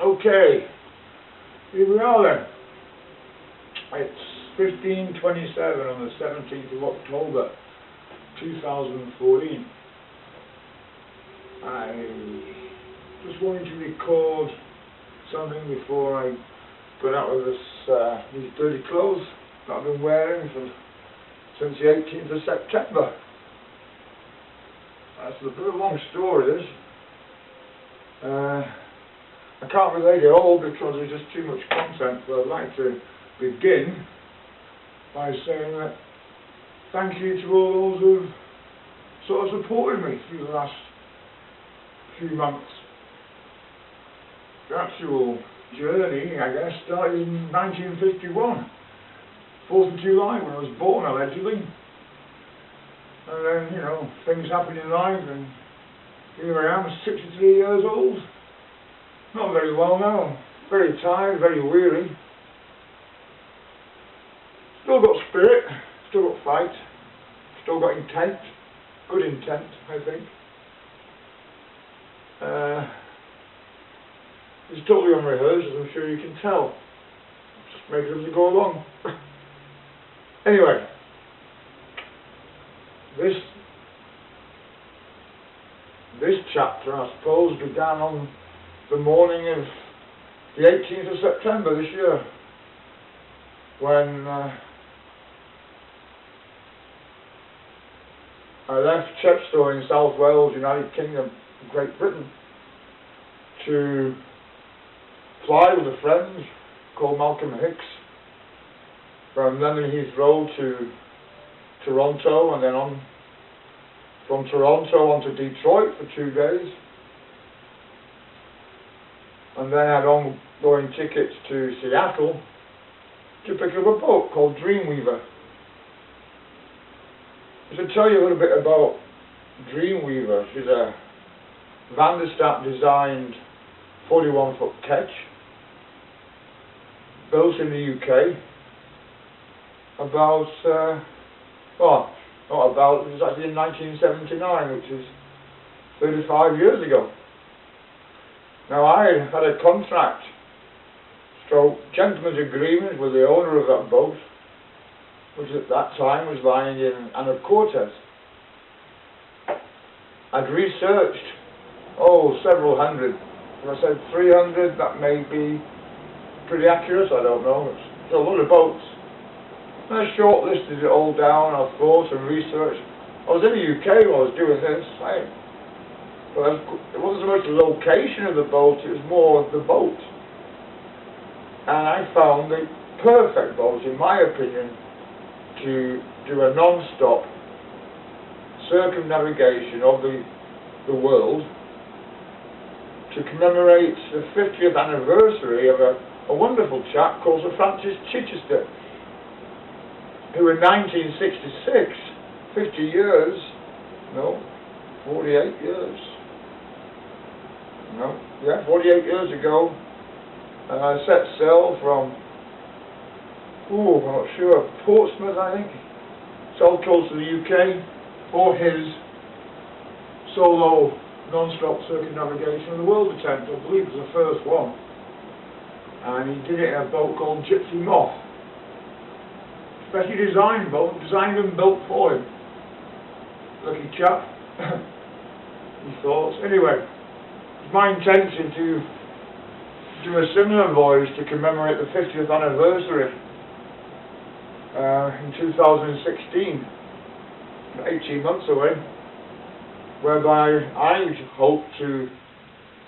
Okay, here we are then. It's 15:27 on the 17th of October 2014. I just wanted to record something before I got out of these dirty clothes that I've been wearing since the 18th of September. That's a bit of a long story, this. I can't relate it all because there's just too much content, but I'd like to begin by saying that thank you to all those who've sort of supported me through the last few months. The actual journey, I guess, started in 1951, 4th of July, when I was born, allegedly. And then, you know, things happen in life, and here I am, 63 years old. Not very well now. Very tired, very weary. Still got spirit, still got fight, still got intent. Good intent, I think. It's totally unrehearsed, as I'm sure you can tell. Just make it as we go along. Anyway, this chapter, I suppose, began on the morning of the 18th of September this year, when I left Chepstow in South Wales, United Kingdom, Great Britain, to fly with a friend called Malcolm Hicks from London Heathrow to Toronto, and then from Toronto on to Detroit for 2 days, and then had ongoing tickets to Seattle to pick up a boat called Dreamweaver. I should tell you a little bit about Dreamweaver. She's a Van der Staap designed 41-foot ketch, built in the UK about, it was actually in 1979, which is 35 years ago. Now, I had a contract, gentleman's agreement with the owner of that boat, which at that time was lying in Anacortes. I'd researched, several hundred. If I said 300, that may be pretty accurate, I don't know. It's a lot of boats. And I shortlisted it all down, I thought and researched. I was in the UK while I was doing this. But it wasn't so much the location of the boat, it was more the boat. And I found the perfect boat, in my opinion, to do a non-stop circumnavigation of the world to commemorate the 50th anniversary of a wonderful chap called Sir Francis Chichester, who in 1966, 48 years ago, set sail from, I'm not sure, Portsmouth, I think, south coast of the UK, for his solo non-stop circumnavigation of the world attempt. I believe it was the first one. And he did it in a boat called Gypsy Moth. Specially designed boat, designed and built for him. Lucky chap. He thought. Anyway, it's my intention to do a similar voyage to commemorate the 50th anniversary in 2016, 18 months away, whereby I hope to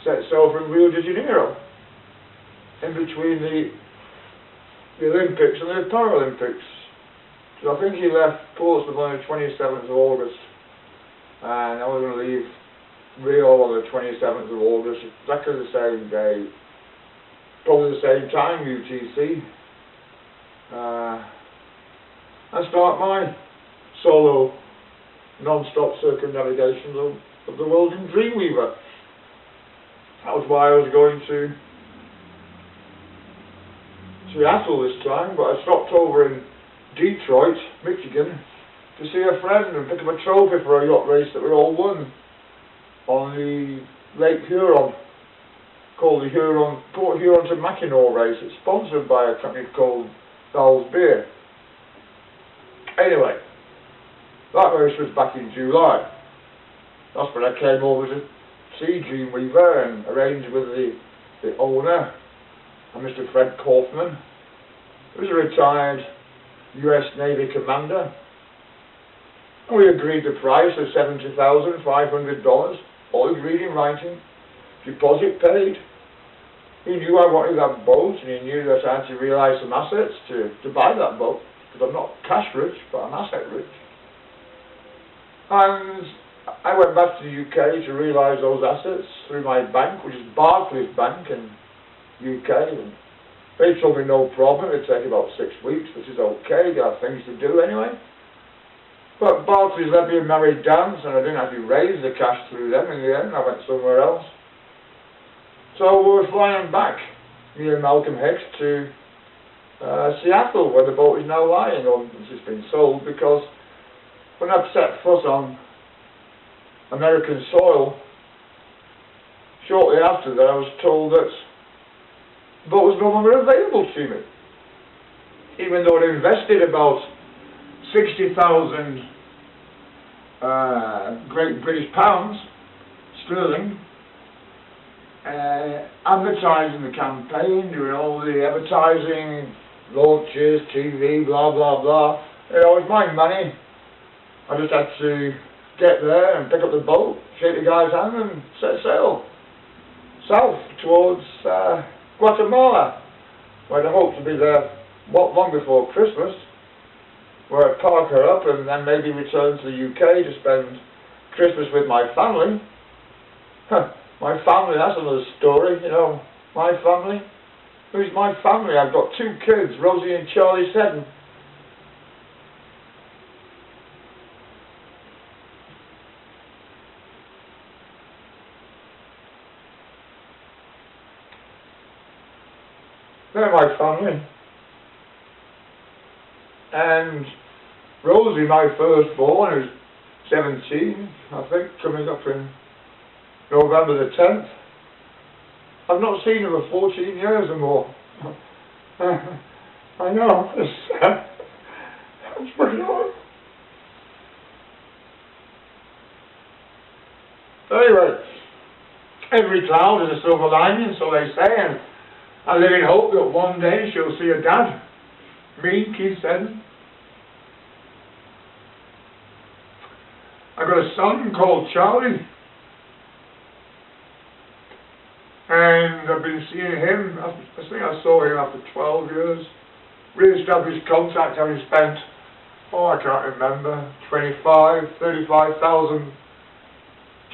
set sail from Rio de Janeiro, in between the Olympics and the Paralympics. So I think he left Portsmouth on the 27th of August, and I was going to leave Rio on the 27th of August, exactly the same day, probably the same time, UTC, and start my solo non-stop circumnavigation of the world in Dreamweaver. That was why I was going to Seattle this time, but I stopped over in Detroit, Michigan, to see a friend and pick up a trophy for a yacht race that we all won on the Lake Huron. called the Port Huron to Mackinac race. It's sponsored by a company called Bell's Beer. Anyway, that race was back in July. That's when I came over to see Gene Weaver and arranged with the owner, Mr. Fred Kaufman, who was a retired US Navy commander. And we agreed the price of $70,500, all agreed in writing, deposit paid. He knew I wanted that boat, and he knew that I had to realise some assets to buy that boat, because I'm not cash rich, but I'm asset rich. And I went back to the UK to realise those assets through my bank, which is Barclays Bank in UK, and they told me no problem, it'd take about 6 weeks, which is okay, they have things to do anyway. But Barclays let me a merry dance, and I didn't have to raise the cash through them in the end. I went somewhere else. So we were flying back, me and Malcolm Hicks, to Seattle, where the boat is now lying, or it's been sold, because when I set foot on American soil, shortly after that I was told that the boat was no longer available to me. Even though I'd invested about 60,000 Great British pounds sterling, advertising the campaign, doing all the advertising, launches, TV, blah blah blah. It was my money. I just had to get there and pick up the boat, shake the guy's hand, and set sail south towards Guatemala, where I hope to be there long before Christmas, where I'd park her up and then maybe return to the UK to spend Christmas with my family. My family, that's another story, you know. My family? Who's my family? I've got 2 kids, Rosie and Charlie Seddon. They're my family. And Rosie, my firstborn, is 17, I think, coming up in November the 10th. I've not seen her for 14 years or more. I know, it's pretty hard. Anyway, every cloud has a silver lining, so they say, and I live in hope that one day she'll see her dad, me, Keith Seddon. I've got a son called Charlie, and I've been seeing him. I think I saw him after 12 years. Re-established contact, having spent, I can't remember, 35,000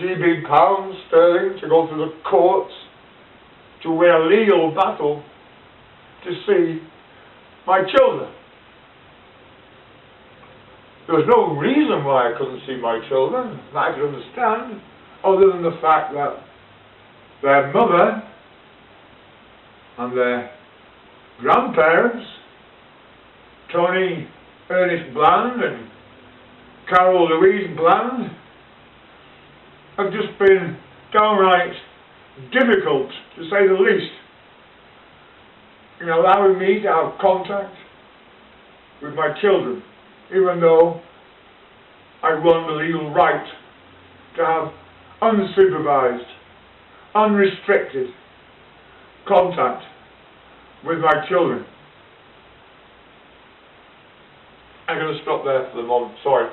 GB pounds sterling to go through the courts to win a legal battle to see my children. There was no reason why I couldn't see my children that I could understand, other than the fact that their mother and their grandparents, Tony Ernest Bland and Carol Louise Bland, have just been downright difficult, to say the least, in allowing me to have contact with my children, even though I won the legal right to have unsupervised, unrestricted contact with my children. I'm going to stop there for the moment. Sorry.